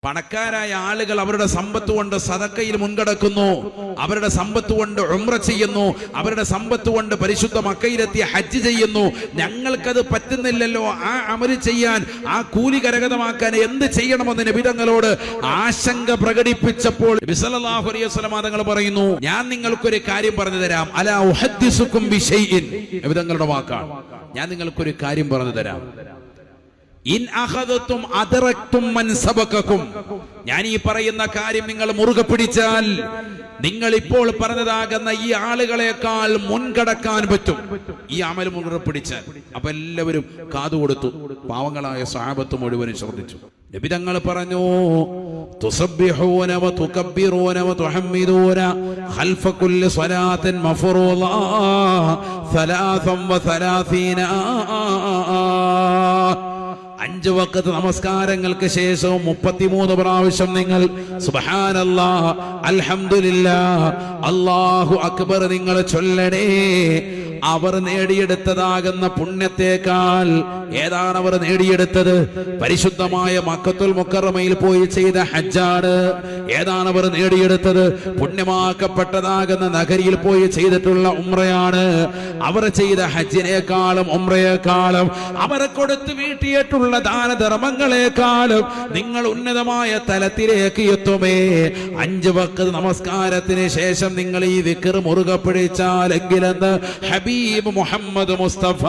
പണക്കാരായ ആളുകൾ അവരുടെ സമ്പത്ത് കൊണ്ട് സദക്കയിൽ മുൻകടക്കുന്നു, അവരുടെ സമ്പത്ത് കൊണ്ട് ഉംറ ചെയ്യുന്നു, അവരുടെ സമ്പത്ത് കൊണ്ട് പരിശുദ്ധ മക്കയിലെത്തി ഹജ്ജ് ചെയ്യുന്നു. ഞങ്ങൾക്കത് പറ്റുന്നില്ലല്ലോ, ആ അമല് ചെയ്യാൻ, ആ കൂലി കരഗതമാക്കാൻ എന്ത് ചെയ്യണമെന്ന് നബി തങ്ങളോട് ആശങ്ക പ്രകടിപ്പിച്ചപ്പോൾ നബി സല്ലല്ലാഹു അലൈഹി വസല്ലം തങ്ങൾ പറയുന്നു, ഞാൻ നിങ്ങൾക്കൊരു കാര്യം പറഞ്ഞു തരാം. അലാ ഉഹദ്ദിസുകും ബിശൈഇൻ, നബി തങ്ങളുടെ വാക്കാണ്, ഞാൻ നിങ്ങൾക്കൊരു കാര്യം പറഞ്ഞു തരാം. ഇൻ അഖദതും അദറക്തും മൻ സബഖകും, ഞാൻ ഈ പറയുന്ന കാര്യം നിങ്ങൾ മുറുകെ പിടിച്ചാൽ നിങ്ങൾ ഇപ്പോൾ പറഞ്ഞതാകുന്ന ഈ ആളുകളെക്കാൾ മുൻകടക്കാൻ പറ്റും, ഈ അമൽ മുറുകെ പിടിച്ചാൽ. അപ്പൊ എല്ലാവരും കാതുകൊടുത്തു, പാവങ്ങളായ സഹാബത്ത് മുഴുവനും ശ്രദ്ധിച്ചു. നബി തങ്ങൾ പറഞ്ഞു, തുസബ്ബിഹൂന വ തുകബ്ബിറൂന വ തുഹമ്മിദൂന ഖൽഫ കുല്ലി സ്വലാത്തിൻ മഫ്റൂള 33 5 വഖത്ത് നമസ്കാരങ്ങൾക്ക് ശേഷവും 33 പ്രാവശ്യം നിങ്ങൾ സുബ്ഹാനല്ലാഹ്, അൽഹംദുലില്ലാഹ്, അല്ലാഹു അക്ബർ നിങ്ങൾ ചൊല്ലണേ. അവർ നേടിയെടുത്തതാകുന്ന പുണ്യത്തേക്കാൾ ഏതാണ് അവർ നേടിയെടുത്തത്? പരിശുദ്ധമായ മക്കത്തുൽ മുക്കറമയിൽ പോയി ചെയ്ത ഹജ്ജാണ്. ഏതാണ് അവർ നേടിയെടുത്തത്? പുണ്യമാക്കപ്പെട്ടതാകുന്ന നഗരിയിൽ പോയി ചെയ്തിട്ടുള്ള ഉംറയാണ്. അവർ ചെയ്ത ഹജ്ജിനേക്കാളും ഉംറയേക്കാളും അവരെ കൊടുത്തു വീട്ടിയിട്ടുള്ള ദാനധർമ്മങ്ങളെക്കാളും നിങ്ങൾ ഉന്നതമായ തലത്തിലേക്ക് എത്തുമേ. 5 വഖത്ത് നമസ്കാരത്തിന് ശേഷം നിങ്ങൾ ഈ ദിക്ർ മുറുകെ പിടിച്ചാലെങ്കിലെന്ന് ഹബീബ് മുഹമ്മദ് മുസ്തഫ